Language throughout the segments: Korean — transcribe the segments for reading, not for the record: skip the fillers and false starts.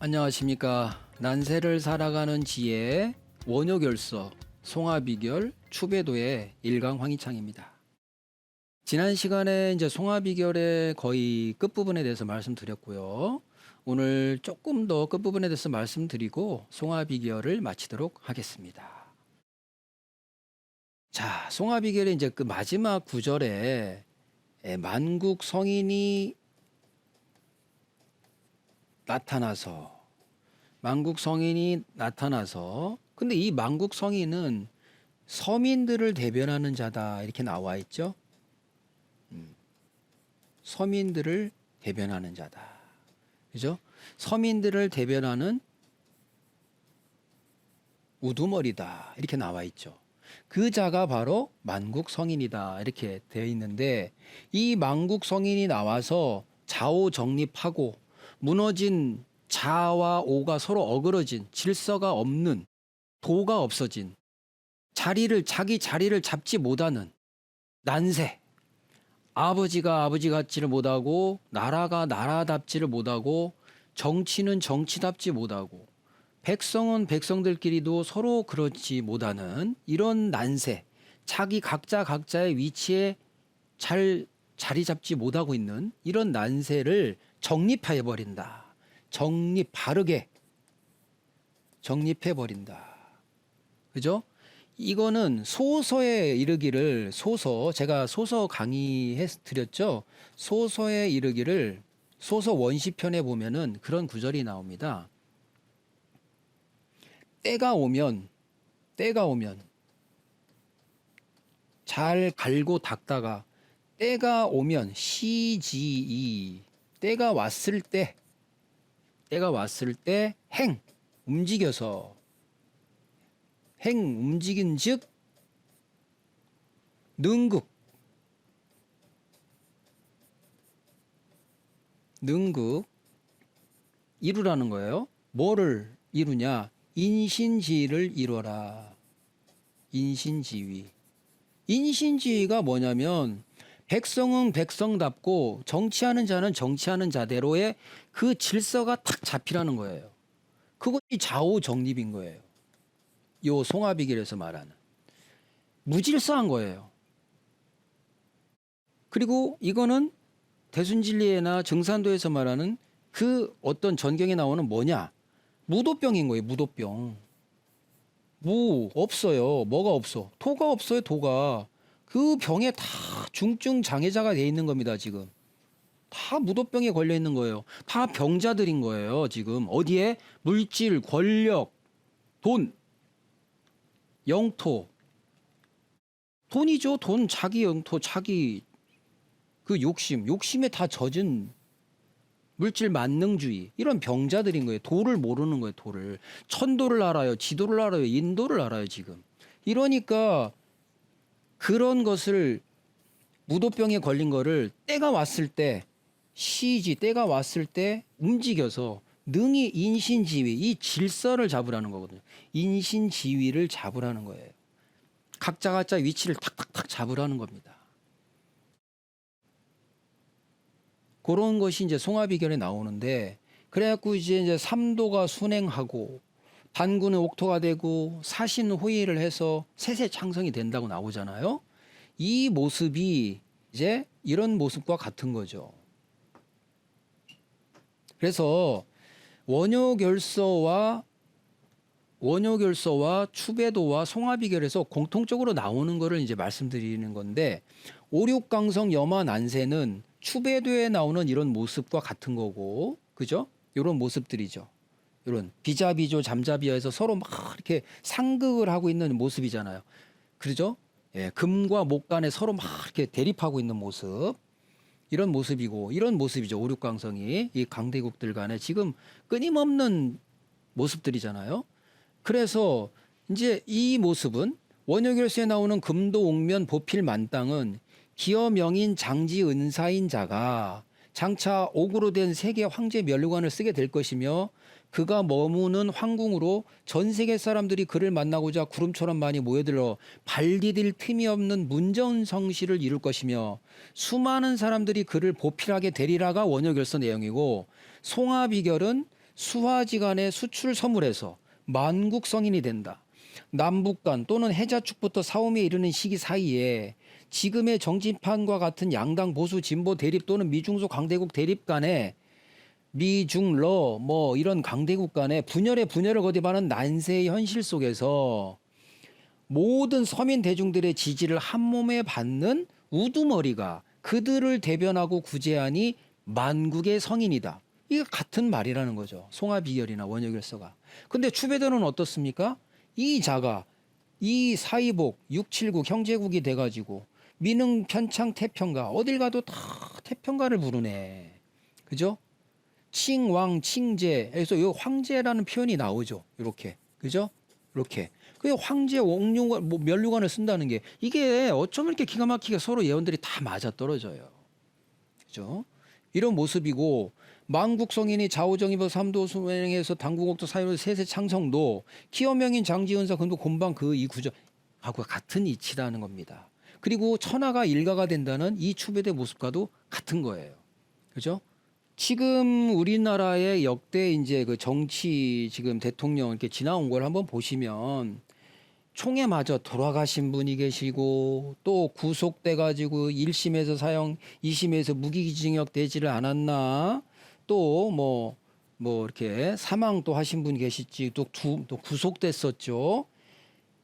안녕하십니까. 난세를 살아가는 지혜 원효결서 송화비결 추배도의 일강 황희창입니다. 지난 시간에 이제 송화비결의 거의 끝부분에 대해서 말씀드렸고요. 오늘 조금 더 끝부분에 대해서 말씀드리고 송화비결을 마치도록 하겠습니다. 자, 송화비결의 이제 그 마지막 구절에 만국 성인이 나타나서 근데 이 만국 성인은 서민들을 대변하는 자다 이렇게 나와 있죠. 서민들을 대변하는 자다. 그죠? 서민들을 대변하는 우두머리다 이렇게 나와 있죠. 그 자가 바로 만국 성인이다 이렇게 되어 있는데, 이 만국 성인이 나와서 좌우 정립하고 무너진 자와 오가 서로 어그러진, 질서가 없는, 도가 없어진, 자기 자리를 잡지 못하는 난세, 아버지가 아버지 같지를 못하고 나라가 나라답지를 못하고 정치는 정치답지 못하고 백성은 백성들끼리도 서로 그렇지 못하는 이런 난세, 각자의 위치에 잘 자리 잡지 못하고 있는 이런 난세를 정립해 버린다. 바르게 정립해 버린다. 그죠? 이거는 소서에 이르기를, 제가 소서 강의해 드렸죠. 소서에 이르기를 소서 원시편에 보면은 그런 구절이 나옵니다. 때가 오면 잘 갈고 닦다가 때가 오면 시지이, 때가 왔을 때 움직인즉 능극 이루라는 거예요. 뭐를 이루냐? 인신지위를 이루어라. 인신지위가 뭐냐면 백성은 백성답고 정치하는 자는 정치하는 자대로의 그 질서가 탁 잡히라는 거예요. 그것이 좌우 정립인 거예요. 요 송화비결에서 말하는 무질서한 거예요. 그리고 이거는 대순진리에나 증산도에서 말하는 그 어떤 전경에 나오는 뭐냐? 무도병인 거예요. 무도병. 없어요. 뭐가 없어? 토가 없어요. 토가. 그 병에 다 중증 장애자가 돼 있는 겁니다. 지금 다 무도병에 걸려 있는 거예요. 다 병자들인 거예요. 지금 어디에? 물질, 권력, 돈, 영토. 돈이죠. 돈, 자기 영토, 자기 그 욕심에 다 젖은 물질 만능주의, 이런 병자들인 거예요. 도를 모르는 거예요. 도를. 천도를 알아요. 지도를 알아요. 인도를 알아요. 지금. 이러니까 그런 것을, 무도병에 걸린 거를 때가 왔을 때 움직여서 능히 인신지위, 이 질서를 잡으라는 거거든요. 인신지위를 잡으라는 거예요. 각자 위치를 탁탁탁 잡으라는 겁니다. 그런 것이 이제 송화비결에 나오는데, 그래갖고 이제 삼도가 순행하고 단군은 옥토가 되고 사신호의를 해서 세세창성이 된다고 나오잖아요. 이 모습이 이제 이런 모습과 같은 거죠. 그래서 원효결서와 추배도와 송화비결에서 공통적으로 나오는 거를 이제 말씀드리는 건데, 오륙강성 염화 난세는 추배도에 나오는 이런 모습과 같은 거고, 그죠? 이런 모습들이죠. 이런 비자비조 잠자비하에서 서로 막 이렇게 상극을 하고 있는 모습이잖아요. 그죠? 예, 금과 목 간에 서로 막 이렇게 대립하고 있는 모습. 이런 모습이고, 이런 모습이죠. 오륙강성이 이 강대국들 간에 지금 끊임없는 모습들이잖아요. 그래서 이제 이 모습은 원효결서에 나오는 금도 옥면 보필 만땅은 기어 명인 장지 은사인 자가 장차 옥으로 된 세계 황제 면류관을 쓰게 될 것이며, 그가 머무는 황궁으로 전 세계 사람들이 그를 만나고자 구름처럼 많이 모여들어 발디딜 틈이 없는 문전 성시를 이룰 것이며, 수많은 사람들이 그를 보필하게 되리라가 원효결서 내용이고, 송화비결은 수하지간에 수출 서물에서 만국 성인이 된다. 남북 간 또는 해자축부터 사움에 이르는 시기 사이에 지금의 정치판과 같은 양당 보수 진보 대립 또는 미중소 강대국 대립 간에 미중러 뭐 이런 강대국 간에 분열을 거듭하는 난세의 현실 속에서 모든 서민 대중들의 지지를 한 몸에 받는 우두머리가 그들을 대변하고 구제하니 만국의 성인이다. 이게 같은 말이라는 거죠. 송하비결이나 원효결서가. 근데 추배도는 어떻습니까? 이 자가 이 사이복 679 형제국이 돼가지고 미능 편창 태평가 어딜 가도 다 태평가를 부르네. 그죠? 칭왕 칭제 그래서 이 황제라는 표현이 나오죠. 이렇게 그죠? 이렇게 그 황제 옥류관 뭐 면류관을 쓴다는 게 이게 어쩌면 이렇게 기가 막히게 서로 예언들이 다 맞아 떨어져요. 그죠? 이런 모습이고 만국성인이 좌우정의법 삼도 수행에서 당국옥도 사유로 세세 창성도 기어명인 장지은사 근도 곤방 그 이 구조하고 같은 이치라는 겁니다. 그리고 천하가 일가가 된다는 이 추배대 모습과도 같은 거예요. 그죠? 지금 우리나라의 역대 이제 그 정치 지금 대통령 이렇게 지나온 걸 한번 보시면 총에 맞아 돌아가신 분이 계시고 또 구속돼 가지고 1심에서 사형 2심에서 무기징역 되지를 않았나 또 뭐 이렇게 사망 또 하신 분이 계시지 또 구속됐었죠.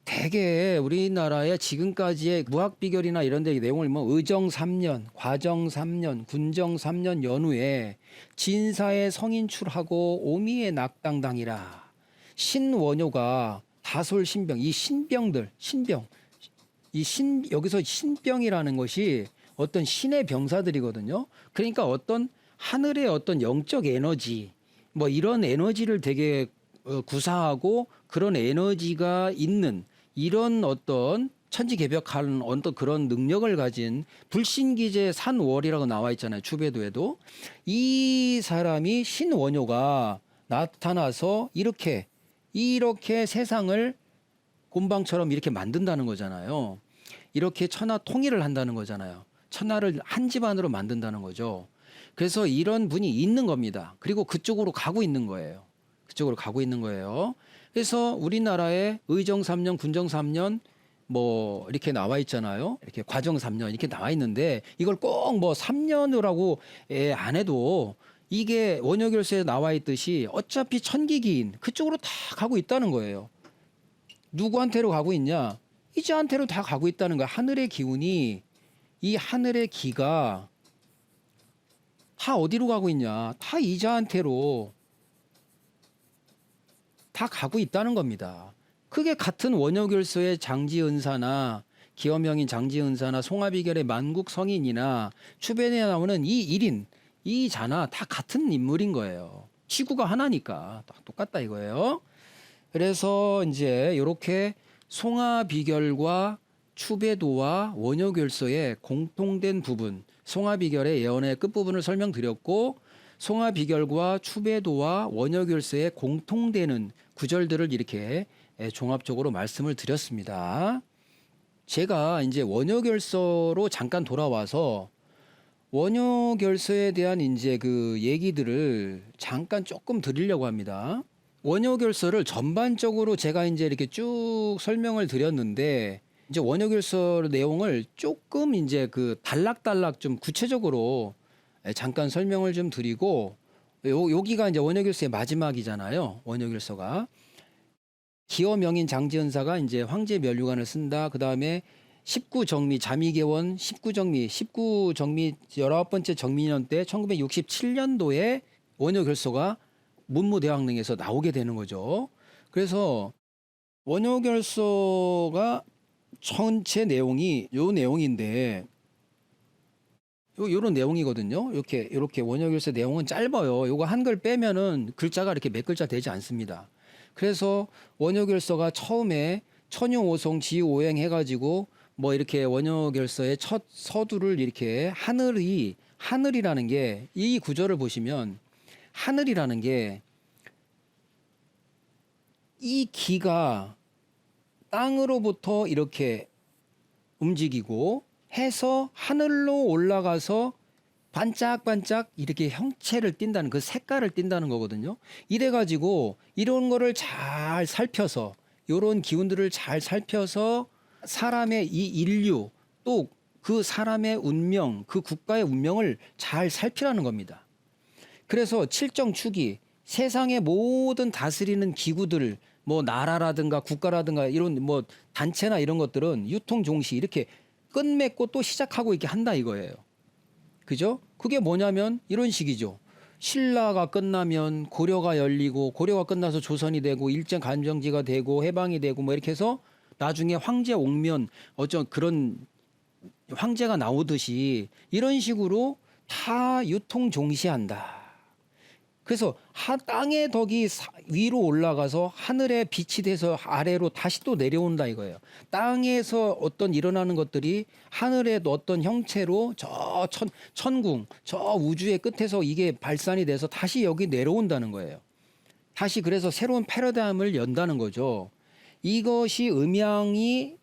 대개 우리나라의 지금까지의 무학 비결이나 이런 데 내용을 뭐 의정 3년, 과정 3년, 군정 3년 연후에 진사의 성인출하고 오미의 낙당당이라 신원효가 다솔 신병 이 신병들 신병 여기서 신병이라는 것이 어떤 신의 병사들이거든요. 그러니까 어떤 하늘의 어떤 영적 에너지 뭐 이런 에너지를 되게 구사하고 그런 에너지가 있는 이런 어떤 천지개벽한 어떤 그런 능력을 가진 불신기제 산월이라고 나와 있잖아요. 추배도에도 이 사람이 신원효가 나타나서 이렇게 세상을 곤방처럼 이렇게 만든다는 거잖아요. 이렇게 천하 통일을 한다는 거잖아요. 천하를 한 집안으로 만든다는 거죠. 그래서 이런 분이 있는 겁니다. 그리고 그쪽으로 가고 있는 거예요. 그쪽으로 가고 있는 거예요. 그래서 우리나라에 의정 3년, 군정 3년 뭐 이렇게 나와 있잖아요. 이렇게 과정 3년 이렇게 나와 있는데 이걸 꼭 뭐 3년이라고 안 해도 이게 원효결서에 나와 있듯이 어차피 천기기인 그쪽으로 다 가고 있다는 거예요. 누구한테로 가고 있냐? 이자한테로 다 가고 있다는 거야. 하늘의 기운이 이 하늘의 기가 다 어디로 가고 있냐? 다 이자한테로 다 가고 있다는 겁니다. 그게 같은 원효결서의 장지은사나 기어명인 장지은사나 송하비결의 만국성인이나 추변에 나오는 이 일인 이 자나 다 같은 인물인 거예요. 지구가 하나니까 똑같다 이거예요. 그래서 이제 이렇게 송하비결과 추배도와 원효결서의 공통된 부분, 송하비결의 예언의 끝부분을 설명드렸고 송하비결과 추배도와 원효결서의 공통되는 구절들을 이렇게 종합적으로 말씀을 드렸습니다. 제가 이제 원효결서로 잠깐 돌아와서 원효결서에 대한 이제 그 얘기들을 잠깐 조금 드리려고 합니다. 원효결서를 전반적으로 제가 이제 이렇게 쭉 설명을 드렸는데 이제 원효결서 내용을 조금 이제 그 단락단락 좀 구체적으로 잠깐 설명을 좀 드리고 여기가 이제 원효결서의 마지막이잖아요. 원효결서가 기어명인 장지은사가 이제 황제 면류관을 쓴다. 그 다음에 19정미 자미개원 19정미 19번째 정민년 때 1967년도에 원효결서가 문무대왕릉에서 나오게 되는 거죠. 그래서 원효결서가 전체 내용이 요 내용인데 요런 내용이거든요. 이렇게 원효결서 내용은 짧아요. 요거 한글 빼면은 글자가 이렇게 몇 글자 되지 않습니다. 그래서 원효결서가 처음에 천유오송 지오행 해가지고 뭐 이렇게 원효결서의 첫 서두를 이렇게 하늘이라는 게 이 구절을 보시면 하늘이라는 게 이 기가 땅으로부터 이렇게 움직이고 해서 하늘로 올라가서 반짝반짝 이렇게 형체를 띈다는 그 색깔을 띈다는 거거든요. 이래 가지고 이런 거를 잘 살펴서 요런 기운들을 잘 살펴서 사람의 이 인류 또 그 사람의 운명, 그 국가의 운명을 잘 살피라는 겁니다. 그래서 칠정축이 세상의 모든 다스리는 기구들 뭐 나라라든가 국가라든가 이런 뭐 단체나 이런 것들은 유통종시 이렇게 끝맺고 또 시작하고 이렇게 한다 이거예요. 그죠? 그게 뭐냐면 이런 식이죠. 신라가 끝나면 고려가 열리고 고려가 끝나서 조선이 되고 일제감정지가 되고 해방이 되고 뭐 이렇게 해서 나중에 황제 옥면 어쩐 그런 황제가 나오듯이 이런 식으로 다 유통종시한다. 그래서 땅의 덕이 위로 올라가서 하늘에 빛이 돼서 아래로 다시 또 내려온다 이거예요. 땅에서 어떤 일어나는 것들이 하늘의 어떤 형체로 저 천궁, 저 우주의 끝에서 이게 발산이 돼서 다시 여기 내려온다는 거예요. 다시 그래서 새로운 패러다임을 연다는 거죠. 이것이 음양이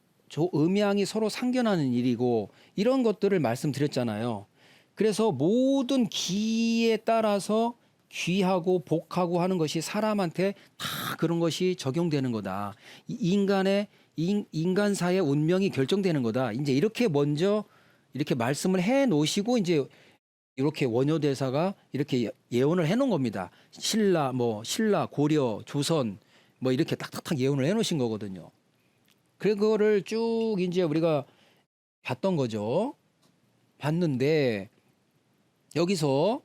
서로 상견하는 일이고 이런 것들을 말씀드렸잖아요. 그래서 모든 기에 따라서 귀하고 복하고 하는 것이 사람한테 다 그런 것이 적용되는 거다. 인간사의 운명이 결정되는 거다. 이제 이렇게 먼저 이렇게 말씀을 해 놓으시고 이제 이렇게 원효대사가 이렇게 예언을 해 놓은 겁니다. 신라, 고려, 조선 뭐 이렇게 딱딱딱 예언을 해 놓으신 거거든요. 그거를 쭉 이제 우리가 봤던 거죠. 봤는데 여기서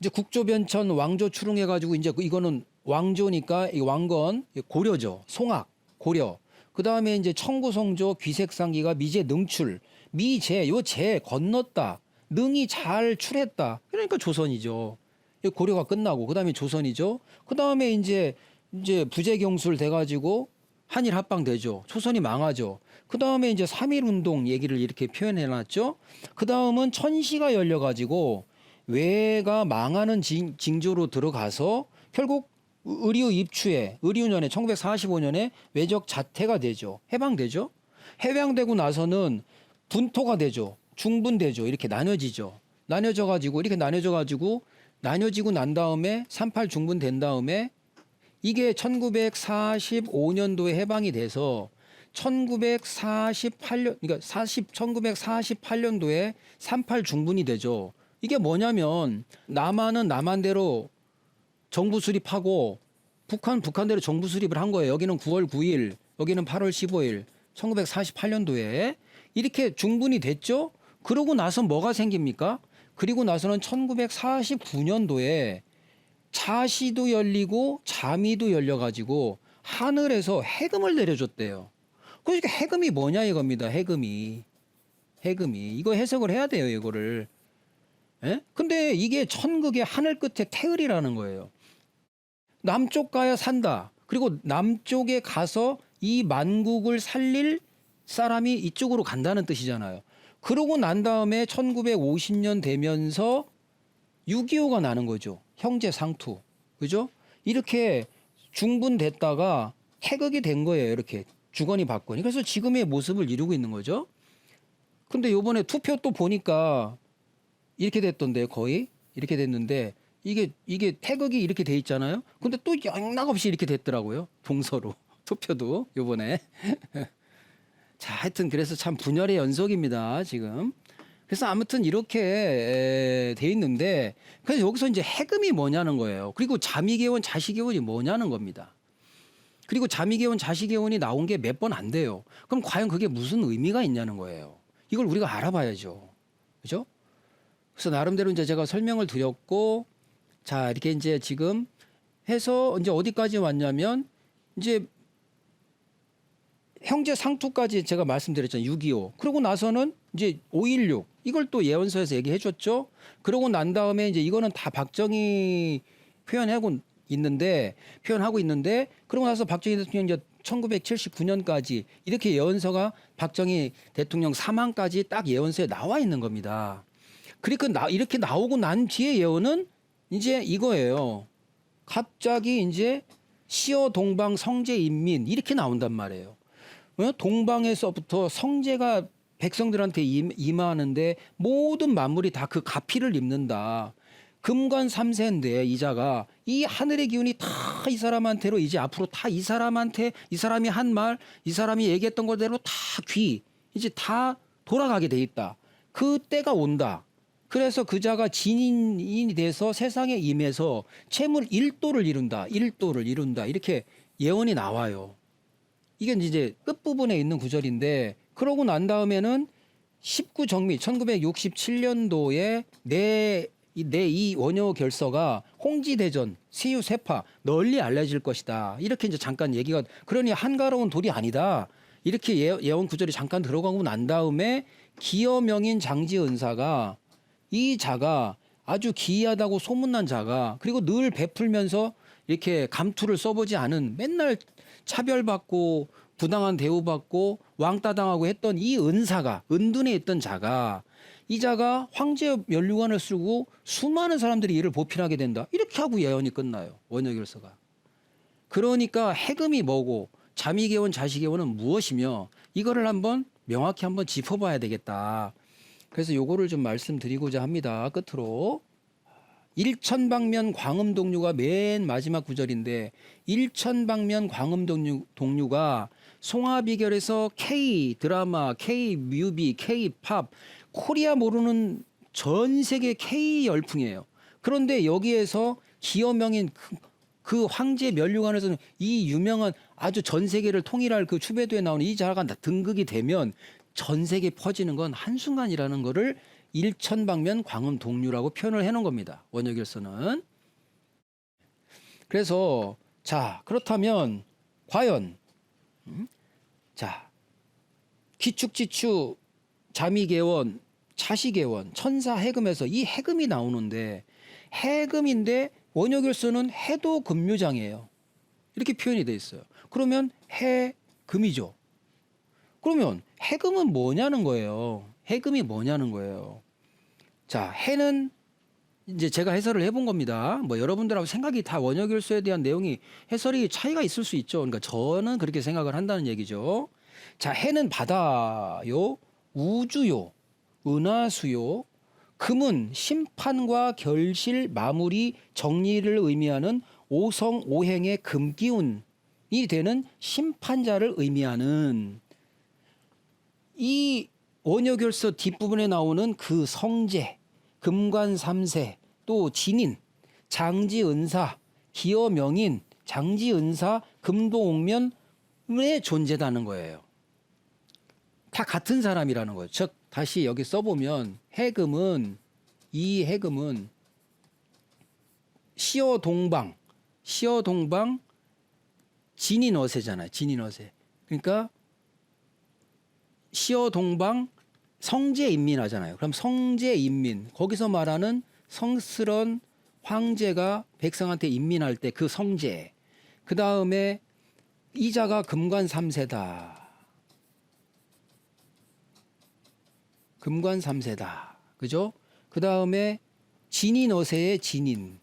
이제 국조변천 왕조 추릉해가지고 이제 이거는 왕조니까 이 왕건 고려죠. 송악 고려. 그 다음에 이제 청구성조 귀색상기가 미제 능출 미제 요 제 건넜다. 능이 잘 출했다. 그러니까 조선이죠. 고려가 끝나고 그 다음에 조선이죠. 그 다음에 이제 부재경술 돼가지고 한일 합방 되죠. 조선이 망하죠. 그 다음에 이제 3.1운동 얘기를 이렇게 표현해놨죠. 그 다음은 천시가 열려가지고 외가 망하는 징조로 들어가서 결국 의류 입추에 의류년에 1945년에 외적 자퇴가 되죠. 해방되죠. 해방되고 나서는 분토가 되죠. 중분되죠. 이렇게 나눠지죠. 나눠지고 난 다음에 38 중분된 다음에 이게 1945년도에 해방이 돼서 1948년도에 38 중분이 되죠. 이게 뭐냐면 남한은 남한대로 정부 수립하고 북한대로 정부 수립을 한 거예요. 여기는 9월 9일, 여기는 8월 15일, 1948년도에 이렇게 중분이 됐죠. 그러고 나서 뭐가 생깁니까? 그리고 나서는 1949년도에 자시도 열리고 자미도 열려가지고 하늘에서 해금을 내려줬대요. 그러니까 해금이 뭐냐 이겁니다. 해금이 이거 해석을 해야 돼요. 이거를. 예? 근데 이게 천극의 하늘 끝에 태을이라는 거예요. 남쪽 가야 산다. 그리고 남쪽에 가서 이 만국을 살릴 사람이 이쪽으로 간다는 뜻이잖아요. 그러고 난 다음에 1950년 되면서 6.25가 나는 거죠. 형제 상투. 그죠? 이렇게 중분됐다가 태극이 된 거예요. 이렇게 주거니 받거니. 그래서 지금의 모습을 이루고 있는 거죠. 근데 요번에 투표 또 보니까 이렇게 됐던데 거의 이렇게 됐는데 이게 태극이 이렇게 돼 있잖아요. 근데 또 영락없이 이렇게 됐더라고요. 동서로 투표도 요번에. 자, 하여튼 그래서 참 분열의 연속입니다, 지금. 그래서 아무튼 이렇게 돼 있는데 그래서 여기서 이제 해금이 뭐냐는 거예요. 그리고 자미개원, 자시개원이 뭐냐는 겁니다. 그리고 자미개원, 자시개원이 나온 게 몇 번 안 돼요. 그럼 과연 그게 무슨 의미가 있냐는 거예요. 이걸 우리가 알아봐야죠. 그죠? 그래서 나름대로 이제 제가 설명을 드렸고, 자, 이렇게 이제 지금 해서 이제 어디까지 왔냐면, 이제 형제 상투까지 제가 말씀드렸잖아요. 6.25. 그러고 나서는 이제 5.16. 이걸 또 예언서에서 얘기해 줬죠. 그러고 난 다음에 이제 이거는 다 박정희 표현하고 있는데, 그러고 나서 박정희 대통령 이제 1979년까지 이렇게 예언서가 박정희 대통령 사망까지 딱 예언서에 나와 있는 겁니다. 그러니까 이렇게 나오고 난 뒤에 예언은 이제 이거예요. 갑자기 이제 시어 동방 성제 인민 이렇게 나온단 말이에요. 동방에서부터 성제가 백성들한테 임하는데 모든 만물이 다 그 가피를 입는다. 금관 삼세인데 이자가 이 하늘의 기운이 다 이 사람한테로 이제 앞으로 다 이 사람한테 이 사람이 한 말, 이 사람이 얘기했던 거대로 다 이제 다 돌아가게 돼 있다. 그 때가 온다. 그래서 그자가 진인이 돼서 세상에 임해서 채물 1도를 이룬다. 1도를 이룬다. 이렇게 예언이 나와요. 이게 이제 끝부분에 있는 구절인데 그러고 난 다음에는 19정미 1967년도에 내 이 원효 결서가 홍지대전, 세유세파 널리 알려질 것이다. 이렇게 이제 잠깐 얘기가 그러니 한가로운 돌이 아니다. 이렇게 예언 구절이 잠깐 들어가고 난 다음에 기여명인 장지은사가 이 자가 아주 기이하다고 소문난 자가 그리고 늘 베풀면서 이렇게 감투를 써보지 않은 맨날 차별받고 부당한 대우받고 왕따당하고 했던 이 은사가 은둔에 있던 자가 이 자가 황제 면류관을 쓰고 수많은 사람들이 이를 보필하게 된다. 이렇게 하고 예언이 끝나요. 원효결서가. 그러니까 해금이 뭐고 자미개원 자시개원은 무엇이며 이거를 한번 명확히 한번 짚어봐야 되겠다. 그래서 요거를 좀 말씀드리고자 합니다. 끝으로 일천방면 광음동류가 맨 마지막 구절인데 일천방면 광음동류가 송화비결에서 K 드라마, K 뮤비, K 팝, 코리아 모르는 전 세계 K 열풍이에요. 그런데 여기에서 기여명인 그 황제 면류관에서는 이 유명한 아주 전 세계를 통일할 그 추배도에 나오는 이 자가 등극이 되면 전 세계에 퍼지는 건 한순간이라는 거를 일천방면 광음동류라고 표현을 해놓은 겁니다. 원효결서는. 그래서 자 그렇다면 과연 자 기축지추 자미개원 자시개원 천사 해금에서 이 해금이 나오는데 해금인데 원효결서는 해도 금묘장이에요. 이렇게 표현이 돼 있어요. 그러면 해금이죠. 그러면 해금은 뭐냐는 거예요. 해금이 뭐냐는 거예요. 자, 해는 이제 제가 해설을 해본 겁니다. 뭐 여러분들하고 생각이 다 원효결서에 대한 내용이 해설이 차이가 있을 수 있죠. 그러니까 저는 그렇게 생각을 한다는 얘기죠. 자, 해는 바다요, 우주요, 은하수요, 금은 심판과 결실, 마무리, 정리를 의미하는 오성오행의 금기운이 되는 심판자를 의미하는 이 원효결서 뒷부분에 나오는 그 성제, 금관삼세, 또 진인, 장지은사, 기여명인, 장지은사, 금도옥면의 존재다는 거예요. 다 같은 사람이라는 거예요. 즉 다시 여기 써보면 해금은 이 해금은 시어동방 진인어세잖아요. 진인어세. 그러니까 시어동방 성제인민 하잖아요. 그럼 성제인민 거기서 말하는 성스런 황제가 백성한테 인민할 때 그 성제. 그 다음에 이자가 금관삼세다. 금관삼세다. 그죠? 그 다음에 진인어세의 진인.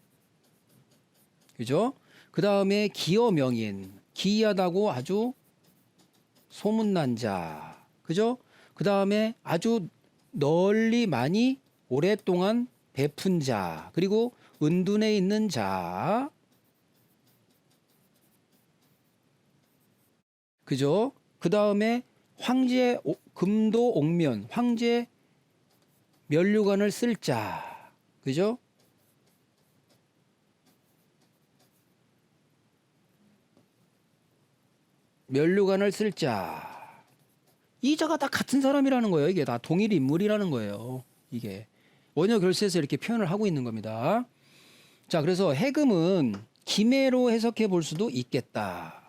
그죠? 그 다음에 기여명인. 기이하다고 아주 소문난 자. 그죠? 그 다음에 아주 널리 많이 오랫동안 베푼 자. 그리고 은둔에 있는 자. 그죠? 그 다음에 황제 금도 옥면. 황제 면류관을 쓸 자. 그죠? 면류관을 쓸 자. 이 자가 다 같은 사람이라는 거예요. 이게 다 동일 인물이라는 거예요. 이게 원효결서에서 이렇게 표현을 하고 있는 겁니다. 자, 그래서 해금은 기매로 해석해 볼 수도 있겠다.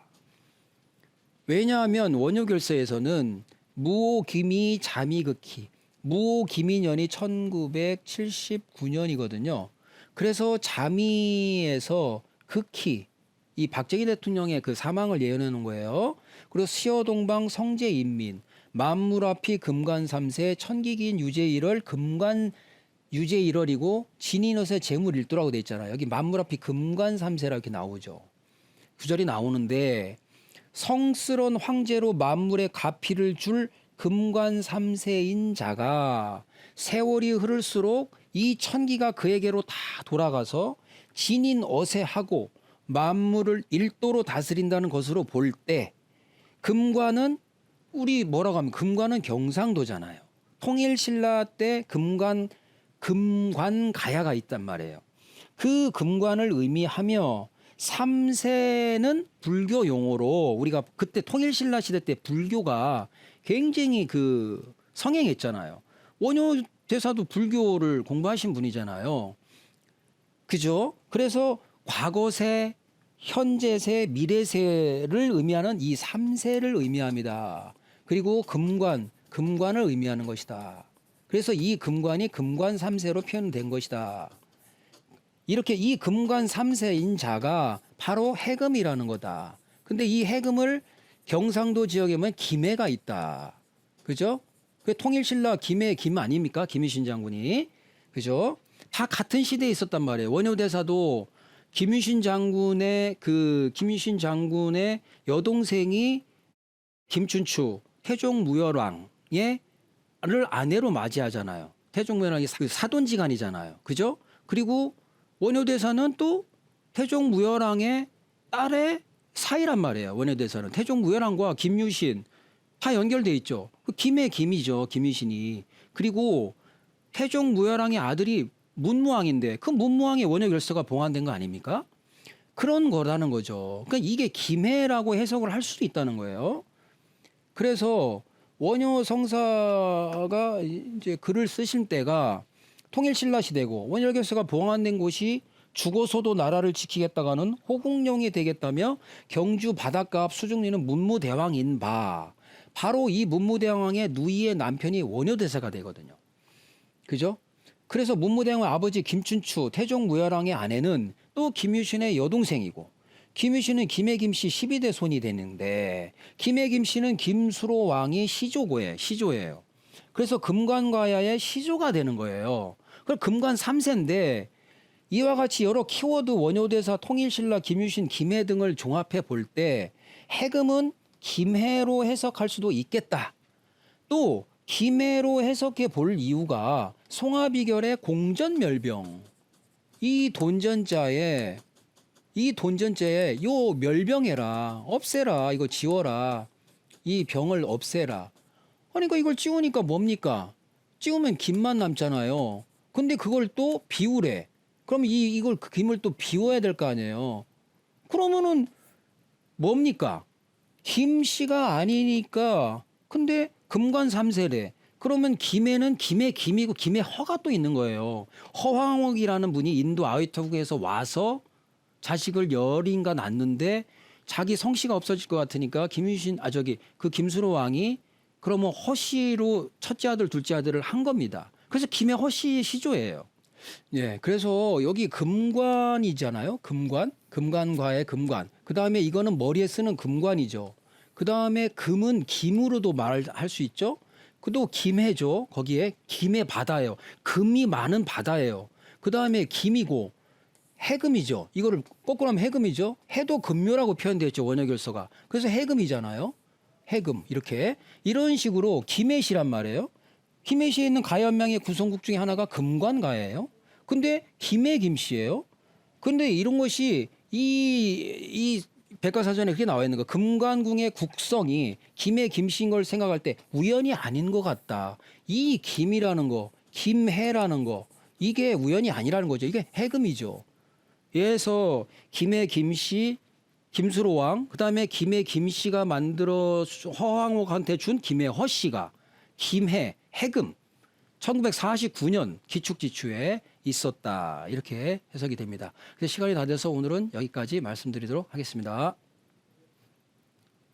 왜냐하면 원효결서에서는 무오기미 자미극희 무오기미년이 1979년이거든요. 그래서 자미에서 극희 이 박정희 대통령의 그 사망을 예언해 놓은 거예요. 그리고 시어동방 성제인민 만물앞이 금관삼세 천기긴 유제일월 금관 유제일월이고 진인옷의 재물일도라고 돼 있잖아요. 여기 만물앞이 금관삼세라 이렇게 나오죠. 구절이 나오는데 성스런 황제로 만물의 가피를 줄 금관 3세인 자가 세월이 흐를수록 이 천기가 그에게로 다 돌아가서 진인 어세하고 만물을 일도로 다스린다는 것으로 볼 때 금관은 우리 뭐라고 하면 금관은 경상도잖아요. 통일신라 때 금관가야가 있단 말이에요. 그 금관을 의미하며 3세는 불교 용어로 우리가 그때 통일신라 시대 때 불교가 굉장히 그 성행했잖아요. 원효 대사도 불교를 공부하신 분이잖아요. 그죠? 그래서 과거세, 현재세, 미래세를 의미하는 이 3세를 의미합니다. 그리고 금관을 의미하는 것이다. 그래서 이 금관이 금관 3세로 표현된 것이다. 이렇게 이 금관 3세인 자가 바로 해금이라는 거다. 근데 이 해금을 경상도 지역에 보면 김해가 있다. 그죠? 그 통일신라 김 아닙니까? 김유신 장군이. 그죠? 다 같은 시대에 있었단 말이에요. 원효대사도 김유신 장군의 여동생이 김춘추 태종무열왕의 를 아내로 맞이하잖아요. 태종무열왕이 사돈지간이잖아요. 그죠? 그리고 원효대사는 또 태종무열왕의 딸의 사이란 말이에요. 원효대사는 태종무열왕과 김유신 다 연결돼 있죠. 김의 김이죠. 김유신이. 그리고 태종무열왕의 아들이 문무왕인데 그 문무왕의 원효결서가 봉안된 거 아닙니까? 그런 거라는 거죠. 그러니까 이게 김해라고 해석을 할 수도 있다는 거예요. 그래서 원효 성사가 이제 글을 쓰실 때가 통일신라 시대고 원효결서가 봉안된 곳이 죽어서도 나라를 지키겠다가는 호국령이 되겠다며 경주 바닷가 앞 수중리는 문무대왕인 바. 바로 이 문무대왕의 누이의 남편이 원효대사가 되거든요. 그죠? 그래서 문무대왕의 아버지 김춘추 태종무열왕의 아내는 또 김유신의 여동생이고 김유신은 김해 김씨 12대 손이 되는데 김해 김씨는 김수로 왕이 시조예요. 그래서 금관과야의 시조가 되는 거예요. 그럼 금관 3세인데 이와 같이 여러 키워드 원효대사, 통일신라, 김유신, 김해 등을 종합해 볼 때 해금은 김해로 해석할 수도 있겠다. 또 김해로 해석해 볼 이유가 송하비결의 공전멸병. 이 돈전자에 요 멸병해라, 없애라, 이거 지워라, 이 병을 없애라. 그러니까 이걸 찌우니까 뭡니까? 찌우면 김만 남잖아요. 근데 그걸 또 비우래. 그럼 이걸 그 김을 또 비워야 될 거 아니에요. 그러면은 뭡니까? 김씨가 아니니까. 근데 금관 3세래. 그러면 김해는 김의 김이고 김의 허가 또 있는 거예요. 허황옥이라는 분이 인도 아유타국에서 와서 자식을 열인가 낳는데 자기 성씨가 없어질 것 같으니까 그 김수로 왕이 그러면 허씨로 첫째 아들, 둘째 아들을 한 겁니다. 그래서 김해 허씨 시조예요. 예, 그래서 여기 금관이잖아요. 금관과의 금관. 그 다음에 이거는 머리에 쓰는 금관이죠. 그 다음에 금은 김으로도 말할 수 있죠. 그도 김해죠. 거기에 김의 바다예요. 금이 많은 바다예요. 그 다음에 김이고 해금이죠. 이거를 거꾸로 하면 해금이죠. 해도 금묘라고 표현되어 있죠. 원효결서가. 그래서 해금이잖아요. 해금 이렇게 이런 식으로 김해시란 말이에요. 김해시에 있는 가연명의 구성국 중에 하나가 금관가예요. 근데 김해 김씨예요. 근데 이런 것이 이 백과사전에 그게 나와 있는 거. 금관궁의 국성이 김해 김씨인 걸 생각할 때 우연이 아닌 것 같다. 이 김이라는 거, 김해라는 거 이게 우연이 아니라는 거죠. 이게 해금이죠. 그래서 김해 김씨, 김수로 왕, 그다음에 김해 김씨가 만들어 허황옥한테 준 김해 허씨가 김해 해금 1949년 기축지추에 있었다. 이렇게 해석이 됩니다. 그래서 시간이 다 돼서 오늘은 여기까지 말씀드리도록 하겠습니다.